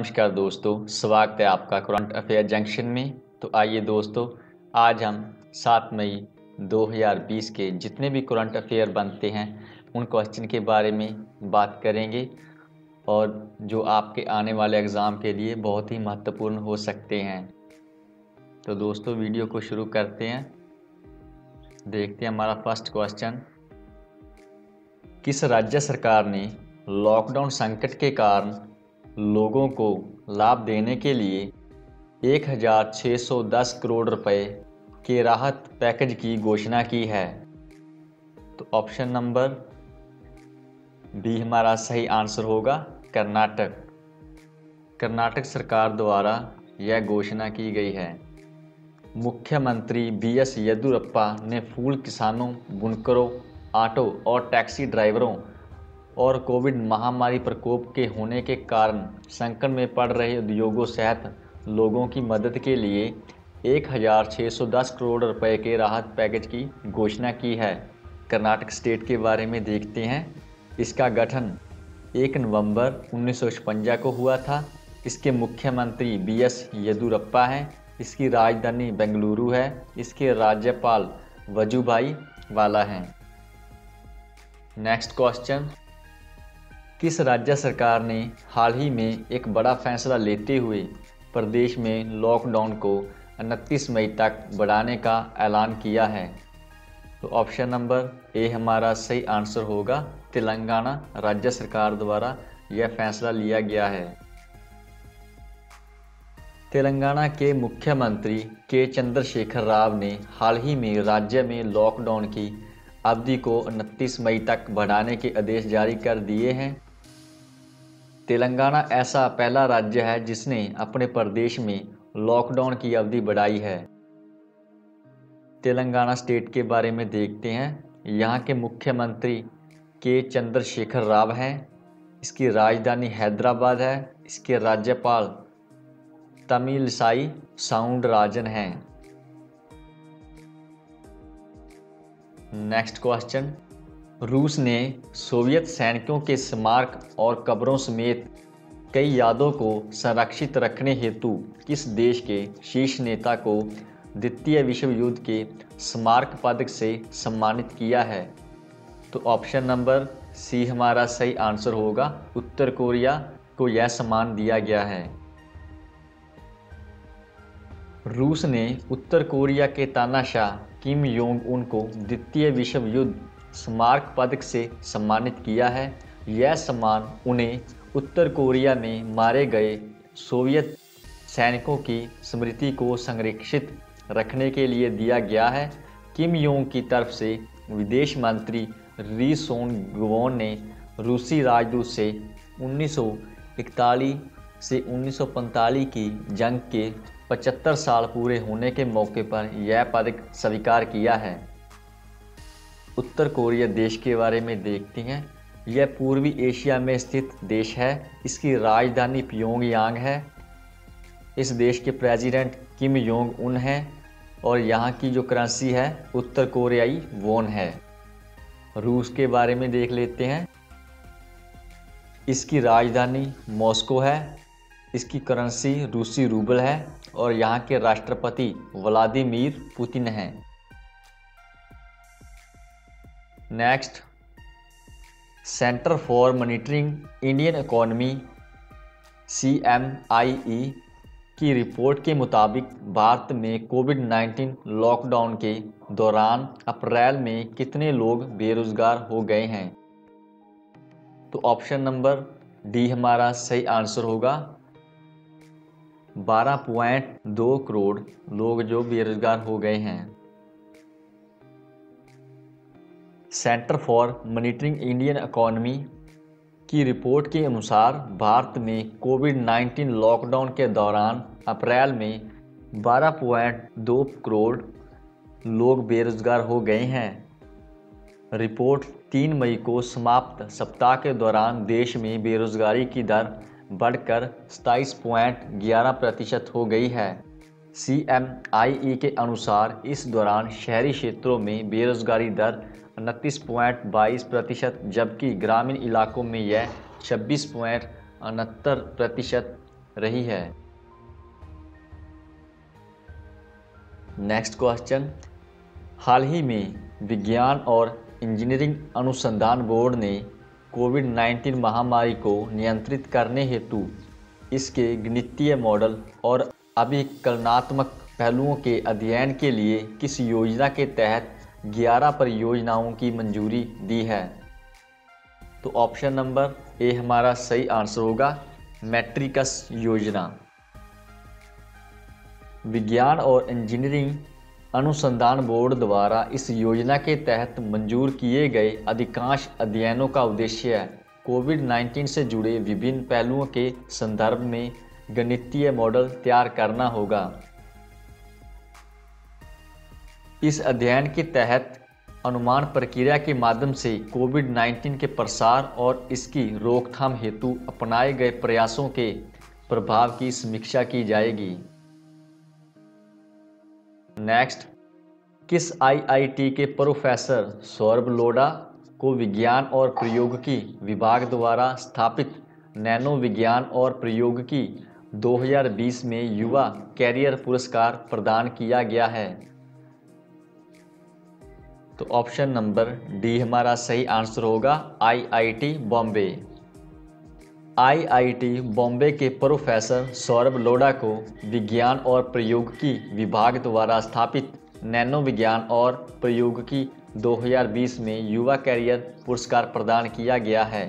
नमस्कार दोस्तों, स्वागत है आपका करंट अफेयर जंक्शन में। तो आइए दोस्तों, आज हम 7 मई 2020 के जितने भी करंट अफेयर बनते हैं उन क्वेश्चन के बारे में बात करेंगे और जो आपके आने वाले एग्ज़ाम के लिए बहुत ही महत्वपूर्ण हो सकते हैं। तो दोस्तों वीडियो को शुरू करते हैं। देखते हैं हमारा फर्स्ट क्वेश्चन। किस राज्य सरकार ने लॉकडाउन संकट के कारण लोगों को लाभ देने के लिए 1610 करोड़ रुपए के राहत पैकेज की घोषणा की है? तो ऑप्शन नंबर बी हमारा सही आंसर होगा, कर्नाटक। कर्नाटक सरकार द्वारा यह घोषणा की गई है। मुख्यमंत्री बीएस येदियुरप्पा ने फूल किसानों, बुनकरों, ऑटो और टैक्सी ड्राइवरों और कोविड महामारी प्रकोप के होने के कारण संकट में पड़ रहे उद्योगों सहित लोगों की मदद के लिए 1610 करोड़ रुपए के राहत पैकेज की घोषणा की है। कर्नाटक स्टेट के बारे में देखते हैं। इसका गठन 1 नवंबर 1956 को हुआ था। इसके मुख्यमंत्री बीएस येदियुरप्पा हैं। इसकी राजधानी बेंगलुरु है। इसके राज्यपाल वजुभाई वाला हैं। Next question. किस राज्य सरकार ने हाल ही में एक बड़ा फैसला लेते हुए प्रदेश में लॉकडाउन को 29 मई तक बढ़ाने का ऐलान किया है? तो ऑप्शन नंबर ए हमारा सही आंसर होगा, तेलंगाना राज्य सरकार द्वारा यह फैसला लिया गया है। तेलंगाना के मुख्यमंत्री के चंद्रशेखर राव ने हाल ही में राज्य में लॉकडाउन की अवधि को 29 मई तक बढ़ाने के आदेश जारी कर दिए हैं। तेलंगाना ऐसा पहला राज्य है जिसने अपने प्रदेश में लॉकडाउन की अवधि बढ़ाई है। तेलंगाना स्टेट के बारे में देखते हैं। यहाँ के मुख्यमंत्री के चंद्रशेखर राव हैं। इसकी राजधानी हैदराबाद है। इसके राज्यपाल तमिलिसाई साउंडराजन हैं। Next question. रूस ने सोवियत सैनिकों के स्मारक और कब्रों समेत कई यादों को संरक्षित रखने हेतु किस देश के शीर्ष नेता को द्वितीय विश्व युद्ध के स्मारक पदक से सम्मानित किया है? तो ऑप्शन नंबर सी हमारा सही आंसर होगा, उत्तर कोरिया को यह सम्मान दिया गया है। रूस ने उत्तर कोरिया के तानाशाह किम जोंग उन को द्वितीय विश्व युद्ध स्मारक पदक से सम्मानित किया है। यह सम्मान उन्हें उत्तर कोरिया में मारे गए सोवियत सैनिकों की स्मृति को संरक्षित रखने के लिए दिया गया है। किम जोंग की तरफ से विदेश मंत्री री सोंग गुवोन ने रूसी राजदूत से 1941 से 1945 की जंग के 75 साल पूरे होने के मौके पर यह पदक स्वीकार किया है। उत्तर कोरिया देश के बारे में देखते हैं। यह पूर्वी एशिया में स्थित देश है। इसकी राजधानी प्योंगयांग है। इस देश के प्रेसिडेंट किम जोंग उन हैं और यहाँ की जो करेंसी है उत्तर कोरियाई वॉन है। रूस के बारे में देख लेते हैं। इसकी राजधानी मॉस्को है। इसकी करेंसी रूसी रूबल है और यहाँ के राष्ट्रपति व्लादिमीर पुतिन हैं। Next. Centre for monitoring Indian economy CMIE की रिपोर्ट के मुताबिक भारत में कोविड-19 लॉकडाउन के दौरान अप्रैल में कितने लोग बेरोजगार हो गए हैं? तो ऑप्शन नंबर डी हमारा सही आंसर होगा, 12.2 करोड़ लोग जो बेरोजगार हो गए हैं। Centre for monitoring Indian economy की रिपोर्ट के अनुसार भारत में कोविड-19 लॉकडाउन के दौरान अप्रैल में 12.2 करोड़ लोग बेरोजगार हो गए हैं। रिपोर्ट 3 मई को समाप्त सप्ताह के दौरान देश में बेरोजगारी की दर बढ़कर 27.11% हो गई है। CMIE के अनुसार इस दौरान शहरी क्षेत्रों में बेरोजगारी दर 29.22%, जबकि ग्रामीण इलाकों में यह 26.69% रही है। नेक्स्ट क्वेश्चन, हाल ही में विज्ञान और इंजीनियरिंग अनुसंधान बोर्ड ने कोविड-19 महामारी को नियंत्रित करने हेतु इसके गणितीय मॉडल और अभिकलनात्मक पहलुओं के अध्ययन के लिए किस योजना के तहत 11 परियोजनाओं की मंजूरी दी है? तो ऑप्शन नंबर ए हमारा सही आंसर होगा, मैट्रिक्स योजना। विज्ञान और इंजीनियरिंग अनुसंधान बोर्ड द्वारा इस योजना के तहत मंजूर किए गए अधिकांश अध्ययनों का उद्देश्य कोविड-19 से जुड़े विभिन्न पहलुओं के संदर्भ में गणितीय मॉडल तैयार करना होगा। इस अध्ययन के तहत अनुमान प्रक्रिया के माध्यम से कोविड-19 के प्रसार और इसकी रोकथाम हेतु अपनाए गए प्रयासों के प्रभाव की समीक्षा की जाएगी। नेक्स्ट, किस आईआईटी के प्रोफेसर सौरभ लोढ़ा को विज्ञान और प्रौद्योगिकी विभाग द्वारा स्थापित नैनो विज्ञान और प्रौद्योगिकी 2020 में युवा कैरियर पुरस्कार प्रदान किया गया है? तो ऑप्शन नंबर डी हमारा सही आंसर होगा, आईआईटी बॉम्बे। आईआईटी बॉम्बे के प्रोफेसर सौरभ लोढ़ा को विज्ञान और प्रौद्योगिकी विभाग द्वारा स्थापित नैनो विज्ञान और प्रौद्योगिकी 2020 में युवा कैरियर पुरस्कार प्रदान किया गया है।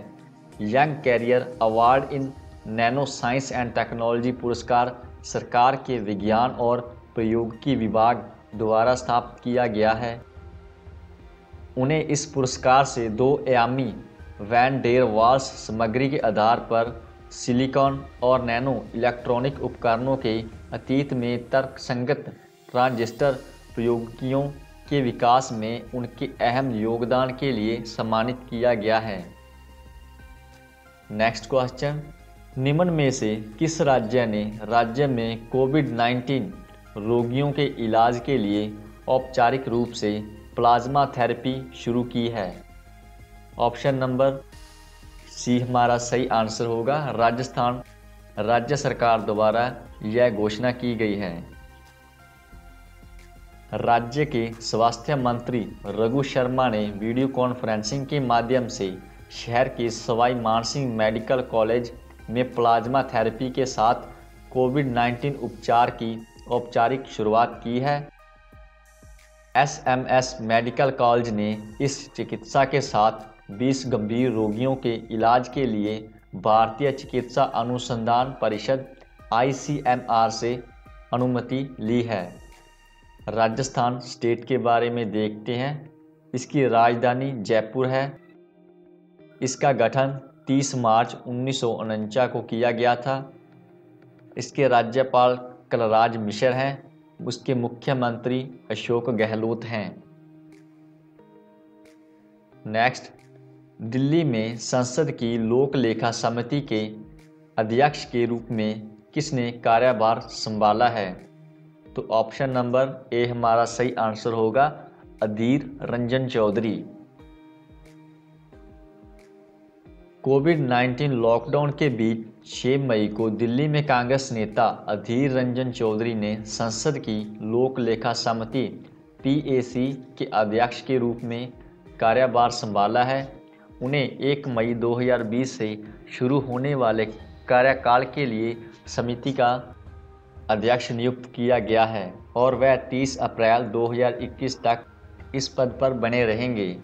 Young career award in nano science and technology पुरस्कार सरकार के विज्ञान और प्रौद्योगिकी विभाग द्वारा स्थापित किया गया है। उन्हें इस पुरस्कार से 2 आयामी वैन डेर वाल्स सामग्री के आधार पर सिलिकॉन और नैनो इलेक्ट्रॉनिक उपकरणों के अतीत में तर्कसंगत ट्रांजिस्टर प्रौद्योगिकियों के विकास में उनके अहम योगदान के लिए सम्मानित किया गया है। नेक्स्ट क्वेश्चन, निम्न में से किस राज्य ने राज्य में कोविड-19 रोगियों के इलाज के लिए औपचारिक रूप से प्लाज्मा थेरेपी शुरू की है? ऑप्शन नंबर सी हमारा सही आंसर होगा, राजस्थान राज्य सरकार द्वारा यह घोषणा की गई है। राज्य के स्वास्थ्य मंत्री रघु शर्मा ने वीडियो कॉन्फ्रेंसिंग के माध्यम से शहर के सवाई मानसिंह मेडिकल कॉलेज में प्लाज्मा थेरेपी के साथ कोविड-19 उपचार की औपचारिक शुरुआत की है। एसएमएस मेडिकल कॉलेज ने इस चिकित्सा के साथ 20 गंभीर रोगियों के इलाज के लिए भारतीय चिकित्सा अनुसंधान परिषद ICMR से अनुमति ली है। राजस्थान स्टेट के बारे में देखते हैं। इसकी राजधानी जयपुर है। इसका गठन 30 मार्च 1949 को किया गया था। इसके राज्यपाल कलराज मिश्र हैं। उसके मुख्यमंत्री अशोक गहलोत हैं। नेक्स्ट, दिल्ली में संसद की लोक लेखा समिति के अध्यक्ष के रूप में किसने कार्यभार संभाला है? तो ऑप्शन नंबर ए हमारा सही आंसर होगा, अधीर रंजन चौधरी। कोविड-19 लॉकडाउन के बीच 6 मई को दिल्ली में कांग्रेस नेता अधीर रंजन चौधरी ने संसद की लोक लेखा समिति PAC के अध्यक्ष के रूप में कार्यभार संभाला है। उन्हें 1 मई 2020 से शुरू होने वाले कार्यकाल के लिए समिति का अध्यक्ष नियुक्त किया गया है और वह 30 अप्रैल 2021 तक इस पद पर बने रहेंगे।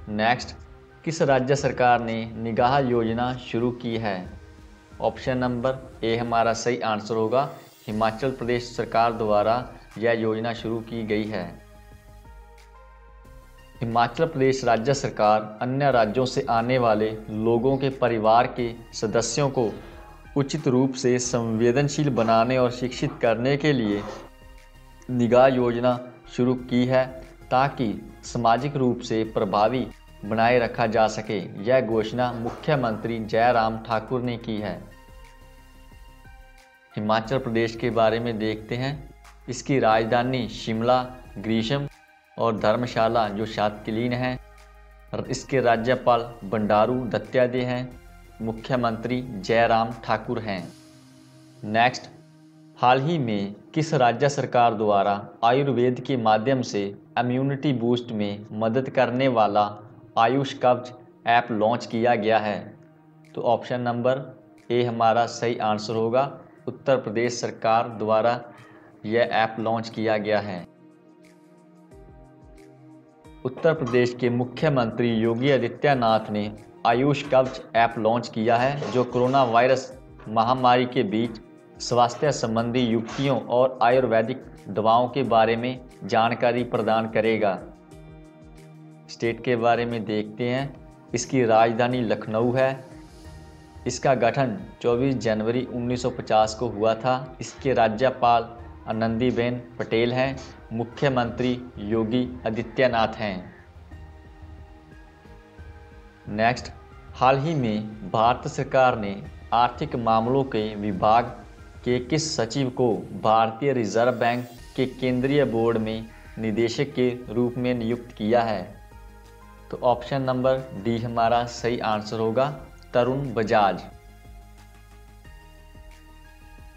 नेक्स्ट, किस राज्य सरकार ने निगाह योजना शुरू की है? ऑप्शन नंबर ए हमारा सही आंसर होगा, हिमाचल प्रदेश सरकार द्वारा यह योजना शुरू की गई है। हिमाचल प्रदेश राज्य सरकार अन्य राज्यों से आने वाले लोगों के परिवार के सदस्यों को उचित रूप से संवेदनशील बनाने और शिक्षित करने के लिए निगाह योजना शुरू की है ताकि सामाजिक रूप से प्रभावी बनाए रखा जा सके। यह घोषणा मुख्यमंत्री जयराम ठाकुर ने की है। हिमाचल प्रदेश के बारे में देखते हैं। इसकी राजधानी शिमला, ग्रीष्म और धर्मशाला जो शातकिलीन है। इसके राज्यपाल बंडारू दत्तात्रेय हैं। मुख्यमंत्री जयराम ठाकुर हैं। नेक्स्ट, हाल ही में किस राज्य सरकार द्वारा आयुर्वेद के माध्यम से इम्यूनिटी बूस्ट में मदद करने वाला आयुष कवच ऐप लॉन्च किया गया है? तो ऑप्शन नंबर ए हमारा सही आंसर होगा। उत्तर प्रदेश सरकार द्वारा यह ऐप लॉन्च किया गया है। उत्तर प्रदेश के मुख्यमंत्री योगी आदित्यनाथ ने आयुष कवच ऐप लॉन्च किया है, जो कोरोना वायरस महामारी के बीच स्वास्थ्य संबंधी युक्तियों और आयुर्वेदिक दवाओं के बारे में जानकारी प्रदान करेगा। स्टेट के बारे में देखते हैं। इसकी राजधानी लखनऊ है। इसका गठन 24 जनवरी 1950 को हुआ था। इसके राज्यपाल आनंदीबेन पटेल हैं। मुख्यमंत्री योगी आदित्यनाथ हैं। नेक्स्ट, हाल ही में भारत सरकार ने आर्थिक मामलों के विभाग के किस सचिव को भारतीय रिजर्व बैंक के केंद्रीय बोर्ड में निदेशक के रूप में नियुक्त किया है? तो ऑप्शन नंबर डी हमारा सही आंसर होगा, तरुण बजाज।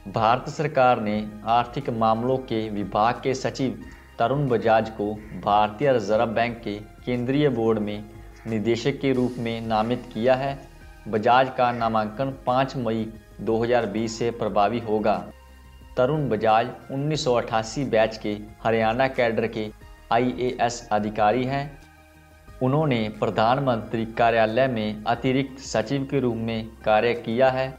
भारत सरकार ने आर्थिक मामलों के विभाग के सचिव तरुण बजाज को भारतीय रिजर्व बैंक के केंद्रीय बोर्ड में निदेशक के रूप में नामित किया है। बजाज का नामांकन 5 मई 2020 से प्रभावी होगा। तरुण बजाज 1988 बैच के हरियाणा कैडर के IAS अधिकारी हैं। उन्होंने प्रधानमंत्री कार्यालय में अतिरिक्त सचिव के रूप में कार्य किया है।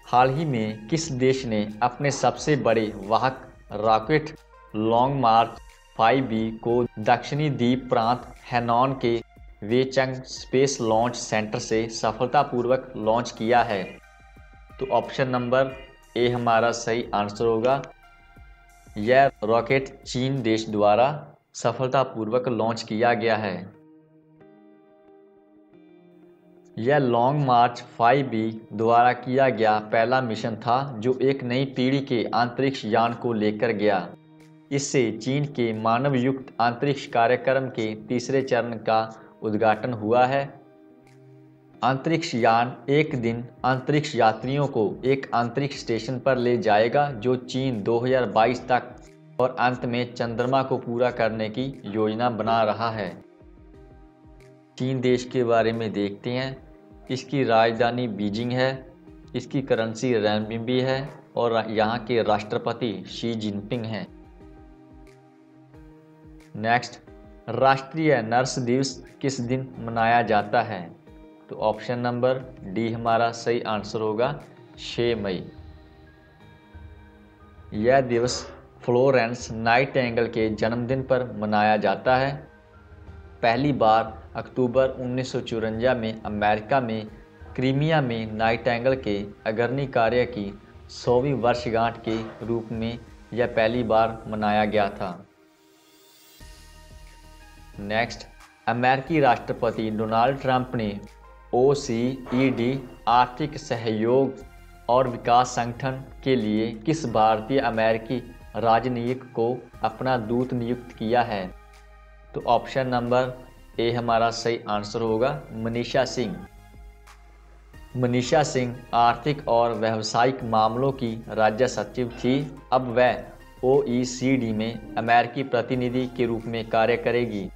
हाल ही में किस देश ने अपने सबसे बड़े वाहक रॉकेट लॉन्ग मार्च 5B को दक्षिणी द्वीप प्रांत हैनॉन के वेचंग स्पेस लॉन्च सेंटर से सफलतापूर्वक लॉन्च किया है? तो ऑप्शन नंबर ए हमारा सही आंसर होगा। यह रॉकेट चीन देश द्वारा सफलतापूर्वक लॉन्च किया गया है। यह लॉन्ग मार्च 5B द्वारा किया गया पहला मिशन था, जो एक नई पीढ़ी के अंतरिक्ष यान को लेकर गया। इससे चीन के मानव युक्त अंतरिक्ष कार्यक्रम के तीसरे चरण का उद्घाटन हुआ है। अंतरिक्ष यान एक दिन अंतरिक्ष यात्रियों को एक अंतरिक्ष स्टेशन पर ले जाएगा, जो चीन 2022 तक और अंत में चंद्रमा को पूरा करने की योजना बना रहा है। चीन देश के बारे में देखते हैं। इसकी राजधानी बीजिंग है। इसकी करेंसी रेनबिंबी है और यहाँ के राष्ट्रपति शी जिनपिंग हैं। नेक्स्ट, राष्ट्रीय नर्स दिवस किस दिन मनाया जाता है? तो ऑप्शन नंबर डी हमारा सही आंसर होगा, 6 मई। यह दिवस फ्लोरेंस नाइटिंगेल के जन्मदिन पर मनाया जाता है। पहली बार अक्टूबर 1954 में अमेरिका में क्रीमिया में नाइटिंगेल के अग्रणी कार्य की 100वीं वर्षगांठ के रूप में यह पहली बार मनाया गया था। नेक्स्ट, अमेरिकी राष्ट्रपति डोनाल्ड ट्रंप ने OECD आर्थिक सहयोग और विकास संगठन के लिए किस भारतीय अमेरिकी राजनयिक को अपना दूत नियुक्त किया है? तो ऑप्शन नंबर ए हमारा सही आंसर होगा, मनीषा सिंह। मनीषा सिंह आर्थिक और व्यावसायिक मामलों की राज्य सचिव थी। अब वह OECD में अमेरिकी प्रतिनिधि के रूप में कार्य करेगी।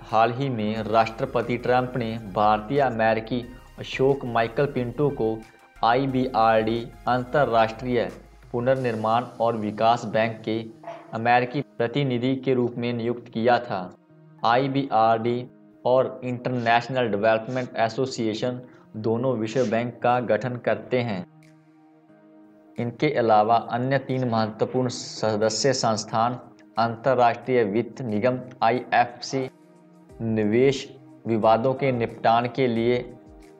हाल ही में राष्ट्रपति ट्रंप ने भारतीय अमेरिकी अशोक माइकल पिंटो को IBRD अंतर्राष्ट्रीय पुनर्निर्माण और विकास बैंक के अमेरिकी प्रतिनिधि के रूप में नियुक्त किया था। IBRD और इंटरनेशनल डेवलपमेंट एसोसिएशन दोनों विश्व बैंक का गठन करते हैं। इनके अलावा अन्य 3 महत्वपूर्ण सदस्य संस्थान अंतर्राष्ट्रीय वित्त निगम IFC, निवेश विवादों के निपटान के लिए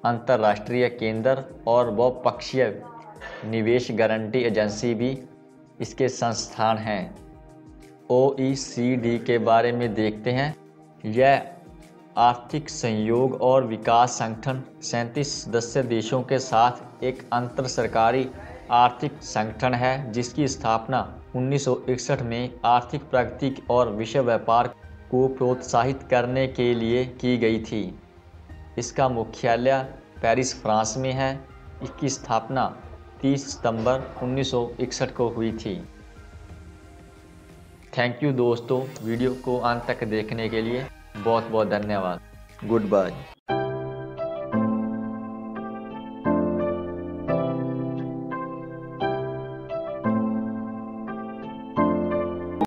अंतर्राष्ट्रीय केंद्र और बहुपक्षीय निवेश गारंटी एजेंसी भी इसके संस्थान हैं। OECD के बारे में देखते हैं। यह आर्थिक सहयोग और विकास संगठन 37 सदस्य देशों के साथ एक अंतर सरकारी आर्थिक संगठन है, जिसकी स्थापना 1961 में आर्थिक प्रगति और विश्व व्यापार को प्रोत्साहित करने के लिए की गई थी। इसका मुख्यालय पेरिस, फ्रांस में है। इसकी स्थापना 30 सितंबर 1961 को हुई थी। थैंक यू दोस्तों, वीडियो को अंत तक देखने के लिए बहुत बहुत धन्यवाद। Good bye.